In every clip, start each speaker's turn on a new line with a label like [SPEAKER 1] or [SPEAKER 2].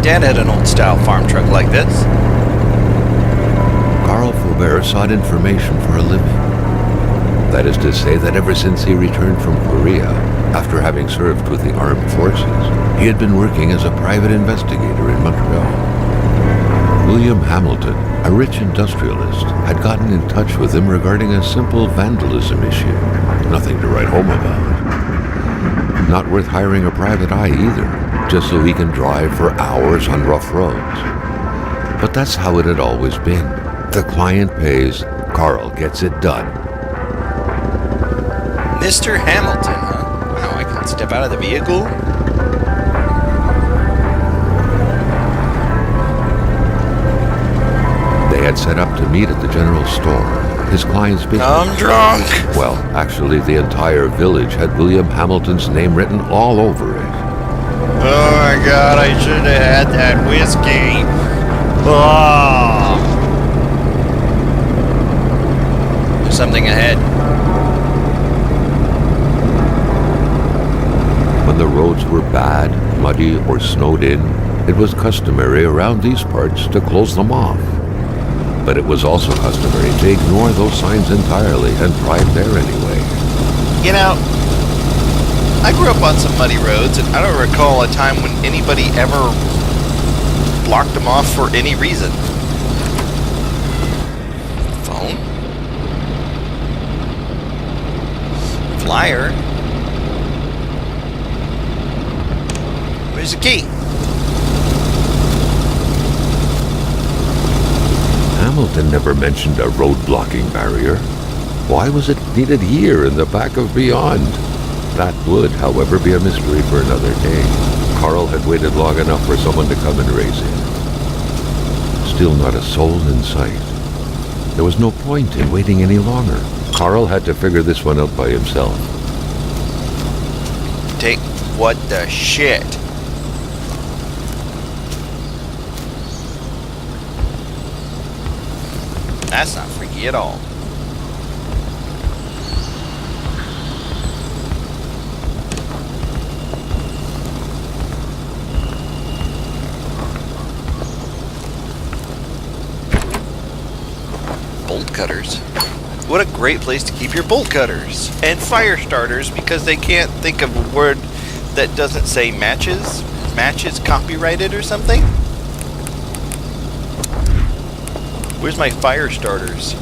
[SPEAKER 1] Dad had an old-style farm truck like this.
[SPEAKER 2] Carl Faubert sought information for a living. That is to say that ever since he returned from Korea, after having served with the armed forces, he had been working as a private investigator in Montreal. William Hamilton, a rich industrialist, had gotten in touch with him regarding a simple vandalism issue. Nothing to write home about. Not worth hiring a private eye either, just so he can drive for hours on rough roads. But that's how it had always been. The client pays, Carl gets it done.
[SPEAKER 1] Mr. Hamilton, huh? Wow, I can step out of the vehicle?
[SPEAKER 2] They had set up to meet at the general store. His client's business.
[SPEAKER 1] I'm drunk!
[SPEAKER 2] Well, actually, the entire village had William Hamilton's name written all over it.
[SPEAKER 1] Oh my god, I should have had that whiskey. Oh. There's something ahead.
[SPEAKER 2] When the roads were bad, muddy, or snowed in, it was customary around these parts to close them off. But it was also customary to ignore those signs entirely and drive there anyway.
[SPEAKER 1] You know, I grew up on some muddy roads, and I don't recall a time when anybody ever blocked them off for any reason. Phone? Flyer? Where's the key?
[SPEAKER 2] Hamilton never mentioned a road-blocking barrier. Why was it needed here in the back of Beyond? That would, however, be a mystery for another day. Carl had waited long enough for someone to come and raise him. Still not a soul in sight. There was no point in waiting any longer. Carl had to figure this one out by himself.
[SPEAKER 1] Take what the shit? That's not freaky at all. Bolt cutters. What a great place to keep your bolt cutters. And fire starters, because they can't think of a word that doesn't say matches. Matches copyrighted or something? Where's my fire starters?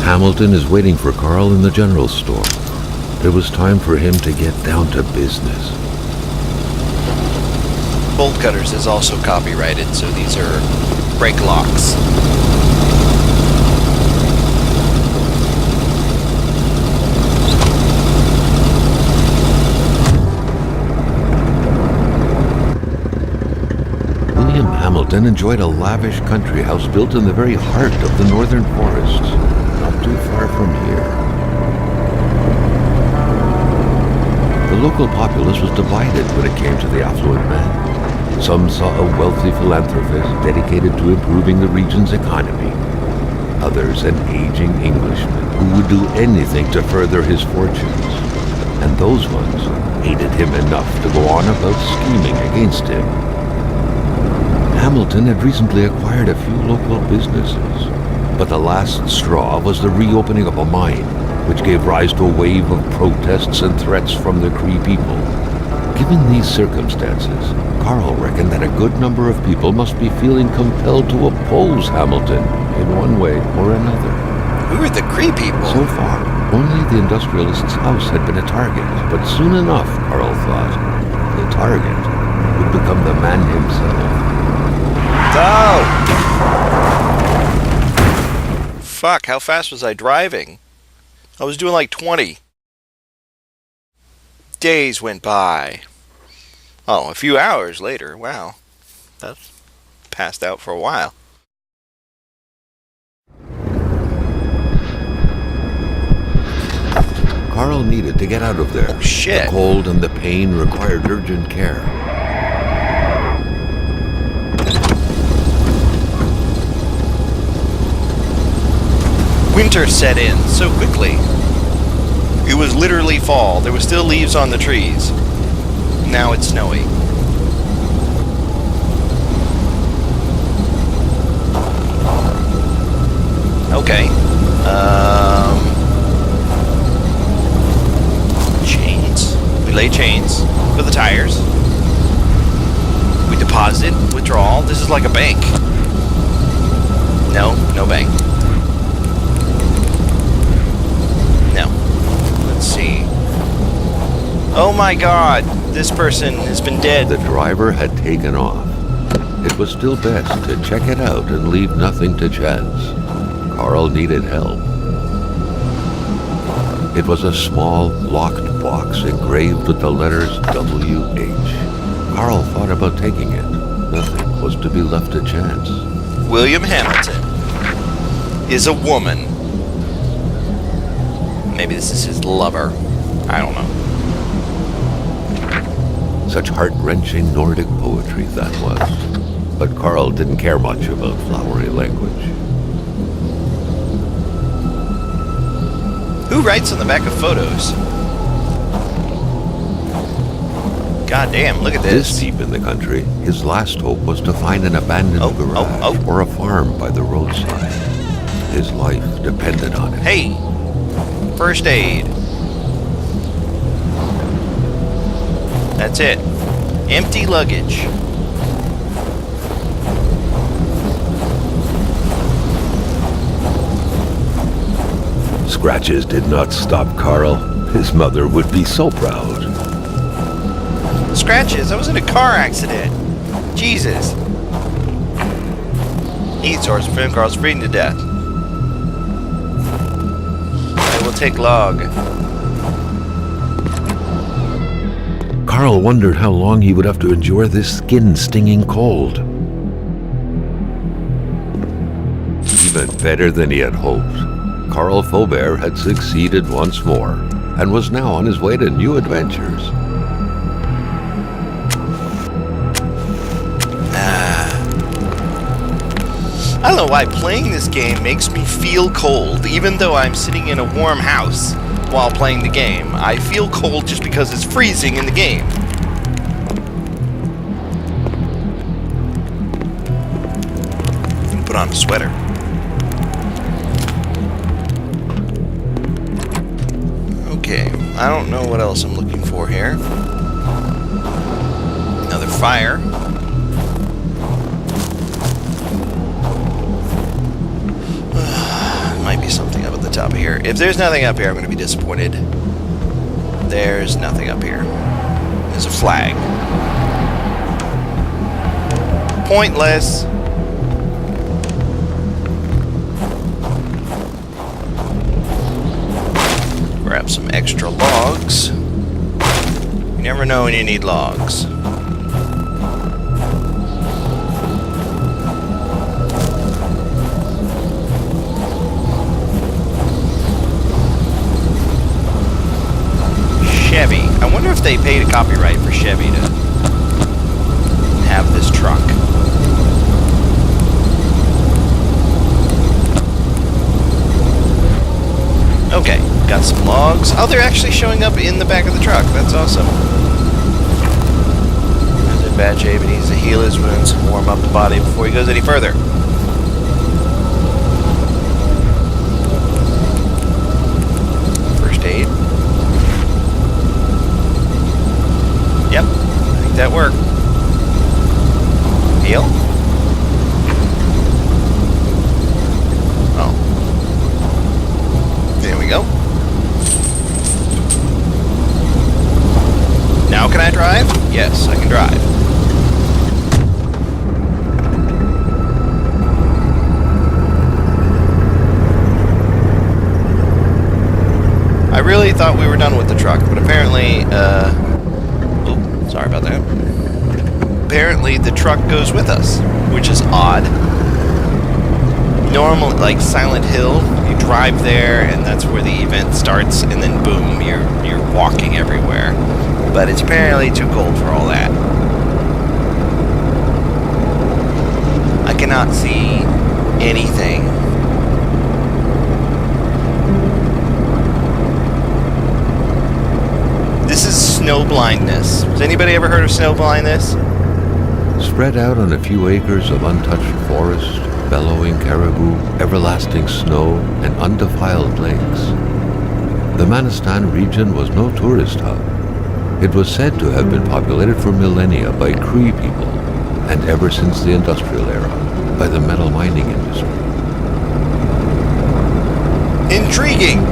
[SPEAKER 2] Hamilton is waiting for Carl in the general store. It was time for him to get down to business.
[SPEAKER 1] Bolt cutters is also copyrighted, so these are brake locks.
[SPEAKER 2] William Hamilton enjoyed a lavish country house built in the very heart of the northern forests, not too far from here. The local populace was divided when it came to the affluent man. Some saw a wealthy philanthropist dedicated to improving the region's economy. Others an aging Englishman who would do anything to further his fortunes. And those ones hated him enough to go on about scheming against him. Hamilton had recently acquired a few local businesses, but the last straw was the reopening of a mine, which gave rise to a wave of protests and threats from the Cree people. Given these circumstances, Carl reckoned that a good number of people must be feeling compelled to oppose Hamilton in one way or another.
[SPEAKER 1] Who are the Cree people?
[SPEAKER 2] So far, only the industrialist's house had been a target, but soon enough, Carl thought, the target would become the man himself.
[SPEAKER 1] Oh! Fuck, how fast was I driving? I was doing like 20. Days went by. Oh, a few hours later. Wow. That's passed out for a while.
[SPEAKER 2] Carl needed to get out of there.
[SPEAKER 1] Oh, shit.
[SPEAKER 2] The cold and the pain required urgent care.
[SPEAKER 1] Winter set in so quickly. It was literally fall. There were still leaves on the trees. Now it's snowy. Okay. Chains. We lay chains for the tires. We deposit, withdrawal. This is like a bank. No, no bank. No. Let's see. Oh my god, this person has been dead.
[SPEAKER 2] The driver had taken off. It was still best to check it out and leave nothing to chance. Carl needed help. It was a small, locked box engraved with the letters W.H. Carl thought about taking it. Nothing was to be left to chance.
[SPEAKER 1] William Hamilton is a woman. Maybe this is his lover. I don't know.
[SPEAKER 2] Such heart-wrenching Nordic poetry that was. But Carl didn't care much about flowery language.
[SPEAKER 1] Who writes on the back of photos? God damn, look at
[SPEAKER 2] This
[SPEAKER 1] this.
[SPEAKER 2] deep in the country, his last hope was to find an abandoned garage or a farm by the roadside. His life depended on it.
[SPEAKER 1] Hey, first aid. That's it. Empty luggage.
[SPEAKER 2] Scratches did not stop Carl. His mother would be so proud.
[SPEAKER 1] Scratches. I was in a car accident. Jesus. Heat source from Carl's freezing to death. I will take log.
[SPEAKER 2] Carl wondered how long he would have to endure this skin-stinging cold. Even better than he had hoped. Carl Faubert had succeeded once more and was now on his way to new adventures.
[SPEAKER 1] I don't know why playing this game makes me feel cold, even though I'm sitting in a warm house while playing the game. I feel cold just because it's freezing in the game. Put on a sweater. Okay, I don't know what else I'm looking for here. Another fire. Might be something up at the top of here. If there's nothing up here, I'm going to be disappointed. There's nothing up here. There's a flag. Pointless. Grab some extra logs. You never know when you need logs. Chevy. I wonder if they paid a copyright for Chevy to have this truck. Okay, got some logs. Oh, they're actually showing up in the back of the truck. That's awesome. He's in bad shape and he needs to heal his wounds and warm up the body before he goes any further. First aid. Yep, I think that worked. Heal? Oh. There we go. Now can I drive? Yes, I can drive. I really thought we were done with the truck, but apparently, sorry about that. Apparently the truck goes with us, which is odd. Normally, like Silent Hill, you arrive there, and that's where the event starts, and then boom, you're walking everywhere. But it's apparently too cold for all that. I cannot see anything. This is snow blindness. Has anybody ever heard of snow blindness?
[SPEAKER 2] Spread out on a few acres of untouched forest, bellowing caribou, everlasting snow, and undefiled lakes, the Manistan region was no tourist hub. It was said to have been populated for millennia by Cree people, and ever since the industrial era, by the metal mining industry.
[SPEAKER 1] Intriguing!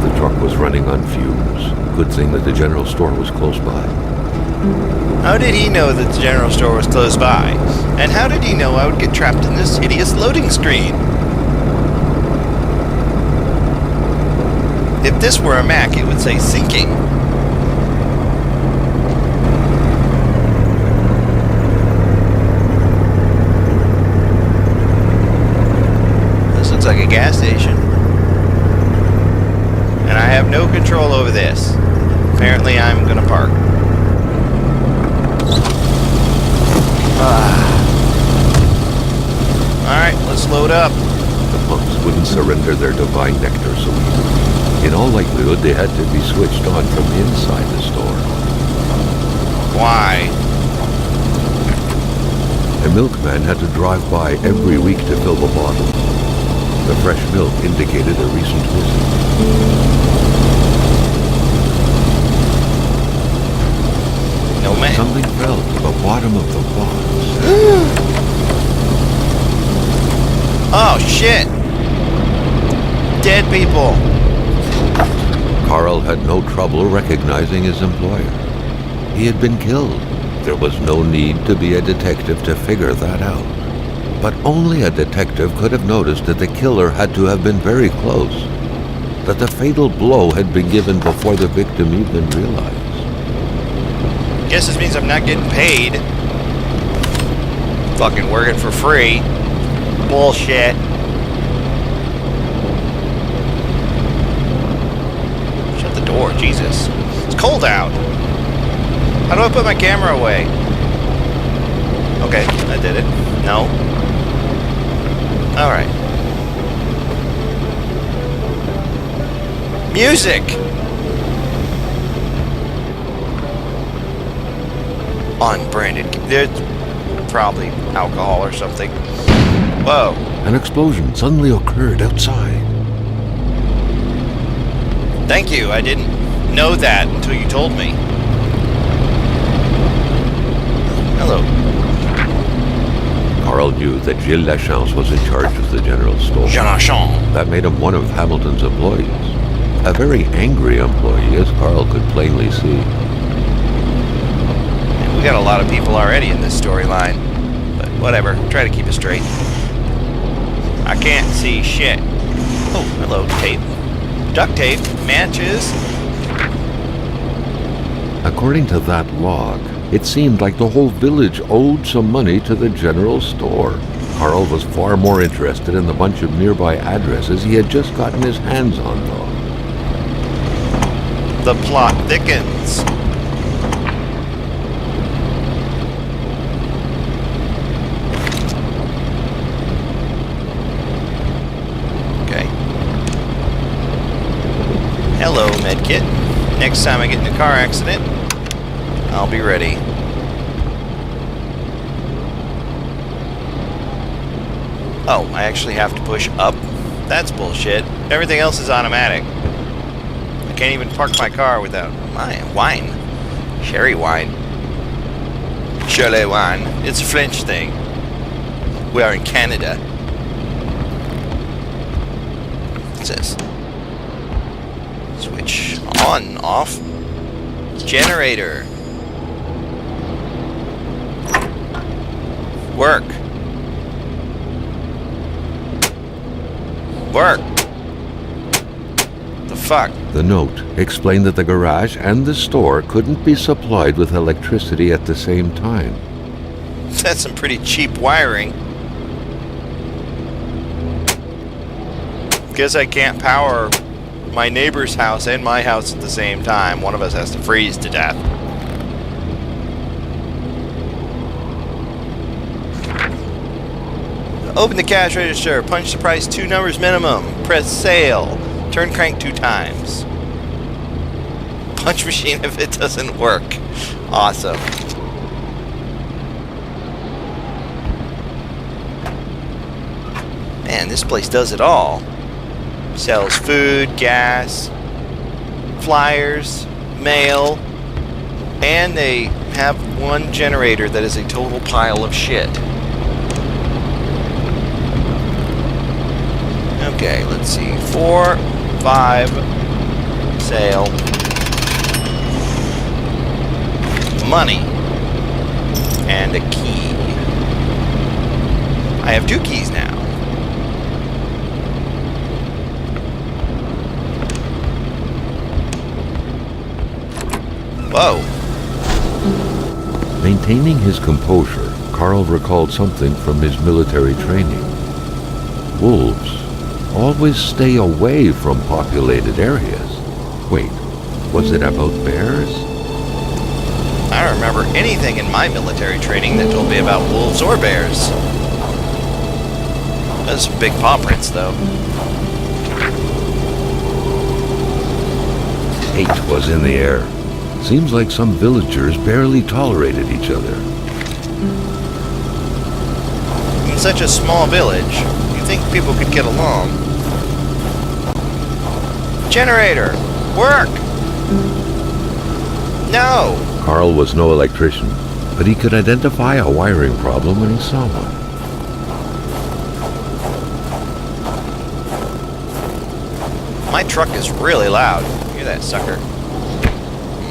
[SPEAKER 2] The truck was running on fumes. Good thing that the general store was close by.
[SPEAKER 1] How did he know that the general store was close by? And how did he know I would get trapped in this hideous loading screen? If this were a Mac, it would say syncing. This looks like a gas station. And I have no control over this. Apparently I'm gonna park. Alright, let's load up.
[SPEAKER 2] The monks wouldn't surrender their divine nectar so easily. In all likelihood, they had to be switched on from inside the store.
[SPEAKER 1] Why?
[SPEAKER 2] A milkman had to drive by every week to fill the bottle. The fresh milk indicated a recent visit.
[SPEAKER 1] No man.
[SPEAKER 2] Something fell to the bottom of the box.
[SPEAKER 1] Oh shit! Dead people.
[SPEAKER 2] Carl had no trouble recognizing his employer. He had been killed. There was no need to be a detective to figure that out. But only a detective could have noticed that the killer had to have been very close, that the fatal blow had been given before the victim even realized.
[SPEAKER 1] Guess this means I'm not getting paid. Fucking working for free. Bullshit. Shut the door, Jesus. It's cold out. How do I put my camera away? Okay, I did it. No. Alright. Music! Unbranded. There's probably alcohol or something. Whoa.
[SPEAKER 2] An explosion suddenly occurred outside.
[SPEAKER 1] Thank you. I didn't know that until you told me. Hello.
[SPEAKER 2] Carl knew that Gilles Lachance was in charge of the general store.
[SPEAKER 1] Jonathan.
[SPEAKER 2] That made him one of Hamilton's employees. A very angry employee, as Carl could plainly see.
[SPEAKER 1] We got a lot of people already in this storyline. But whatever. Try to keep it straight. I can't see shit. Oh, hello. Tape. Duct tape. Matches.
[SPEAKER 2] According to that log, it seemed like the whole village owed some money to the general store. Carl was far more interested in the bunch of nearby addresses he had just gotten his hands on, though.
[SPEAKER 1] The plot thickens. Okay. Hello, medkit. Next time I get in a car accident, I'll be ready. Oh, I actually have to push up? That's bullshit. Everything else is automatic. I can't even park my car without wine. Sherry wine. Chalet wine. It's a French thing. We are in Canada. What's this? Switch on, off. Generator. Work. Work. The fuck?
[SPEAKER 2] The note explained that the garage and the store couldn't be supplied with electricity at the same time.
[SPEAKER 1] That's some pretty cheap wiring. Guess I can't power my neighbor's house and my house at the same time. One of us has to freeze to death. Open the cash register. Punch the price 2 numbers minimum. Press sale. Turn crank 2 times. Punch machine if it doesn't work. Awesome. Man, this place does it all. Sells food, gas, flyers, mail, and they have one generator that is a total pile of shit. Okay, let's see. 4, 5, sale. Money. And a key. I have 2 keys now. Whoa.
[SPEAKER 2] Maintaining his composure, Carl recalled something from his military training. Wolves always stay away from populated areas. Wait, was it about bears?
[SPEAKER 1] I don't remember anything in my military training that told me about wolves or bears. Those some big paw prints, though.
[SPEAKER 2] Hate was in the air. Seems like some villagers barely tolerated each other.
[SPEAKER 1] In such a small village, you think people could get along. Generator! Work! No!
[SPEAKER 2] Carl was no electrician, but he could identify a wiring problem when he saw one.
[SPEAKER 1] My truck is really loud. Hear that sucker?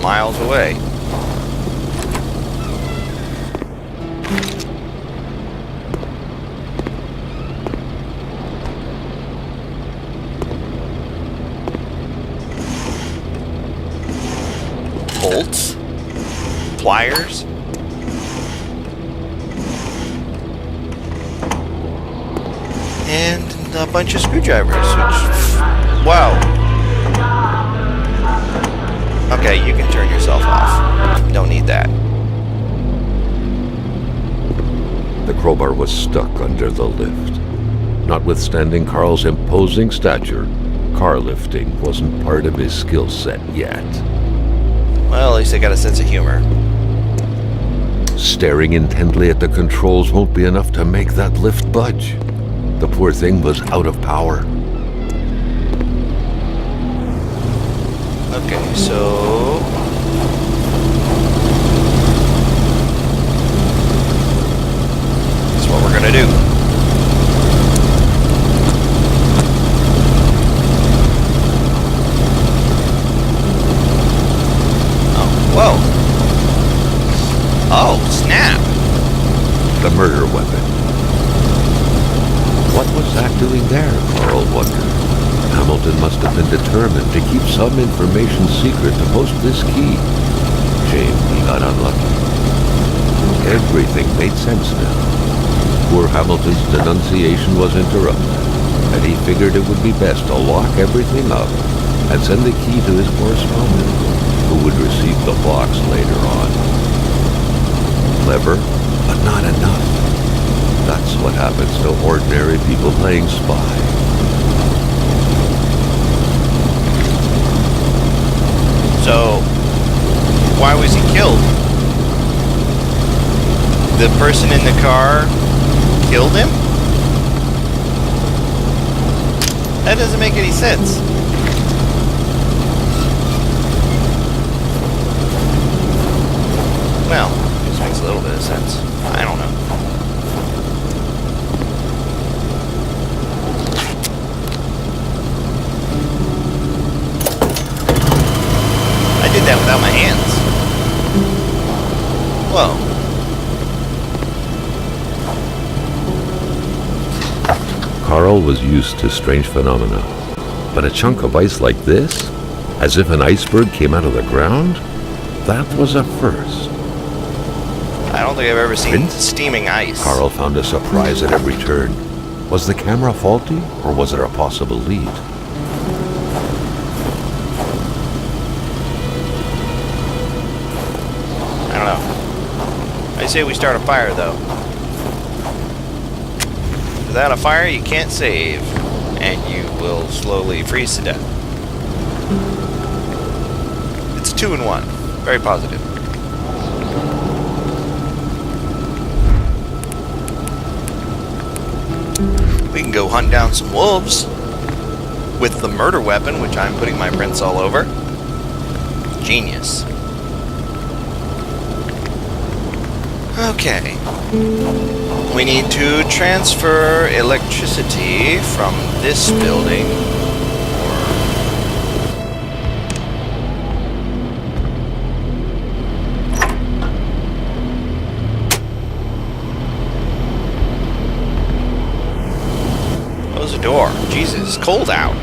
[SPEAKER 1] Miles away. Bolts, pliers, and a bunch of screwdrivers, which, wow. Okay, you can turn yourself off. Don't need that.
[SPEAKER 2] The crowbar was stuck under the lift. Notwithstanding Carl's imposing stature, car lifting wasn't part of his skill set yet.
[SPEAKER 1] Well, at least I got a sense of humor.
[SPEAKER 2] Staring intently at the controls won't be enough to make that lift budge. The poor thing was out of power.
[SPEAKER 1] Okay, so... that's what we're gonna do. Whoa. Oh, snap.
[SPEAKER 2] The murder weapon. What was that doing there, Carl wondered. Hamilton must have been determined to keep some information secret to post this key. Shame he got unlucky. Everything made sense now. Poor Hamilton's denunciation was interrupted, and he figured it would be best to lock everything up and send the key to his correspondent, who would receive the box later on. Clever, but not enough. That's what happens to ordinary people playing spy.
[SPEAKER 1] So, why was he killed? The person in the car killed him? That doesn't make any sense. Well, this makes a little bit of sense. I don't know. I did that without my hands. Whoa.
[SPEAKER 2] Carl was used to strange phenomena, but a chunk of ice like this, as if an iceberg came out of the ground, that was a first.
[SPEAKER 1] I don't think I've ever seen
[SPEAKER 2] Wind?
[SPEAKER 1] steaming ice.
[SPEAKER 2] Carl found a surprise at every turn. Was the camera faulty, or was there a possible lead?
[SPEAKER 1] I don't know. I say we start a fire, though. Without a fire, you can't save, and you will slowly freeze to death. It's a 2-in-1. Very positive. We can go hunt down some wolves with the murder weapon, which I'm putting my prints all over. Genius. Okay. We need to transfer electricity from this building. Close the door. Jesus, it's cold out.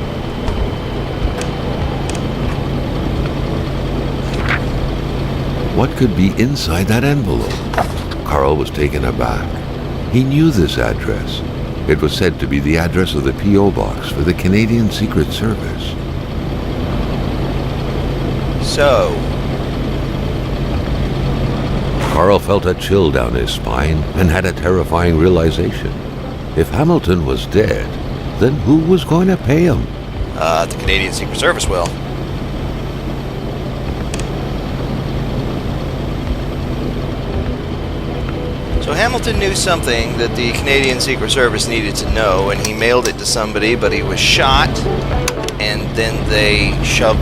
[SPEAKER 2] What could be inside that envelope? Carl was taken aback. He knew this address. It was said to be the address of the P.O. box for the Canadian Secret Service.
[SPEAKER 1] So,
[SPEAKER 2] Carl felt a chill down his spine and had a terrifying realization. If Hamilton was dead, then who was going to pay him?
[SPEAKER 1] the Canadian Secret Service will. So Hamilton knew something that the Canadian Secret Service needed to know, and he mailed it to somebody, but he was shot, and then they shoved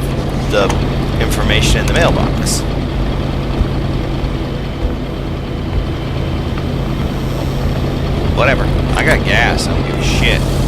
[SPEAKER 1] the information in the mailbox. Whatever. I got gas. I don't give a shit.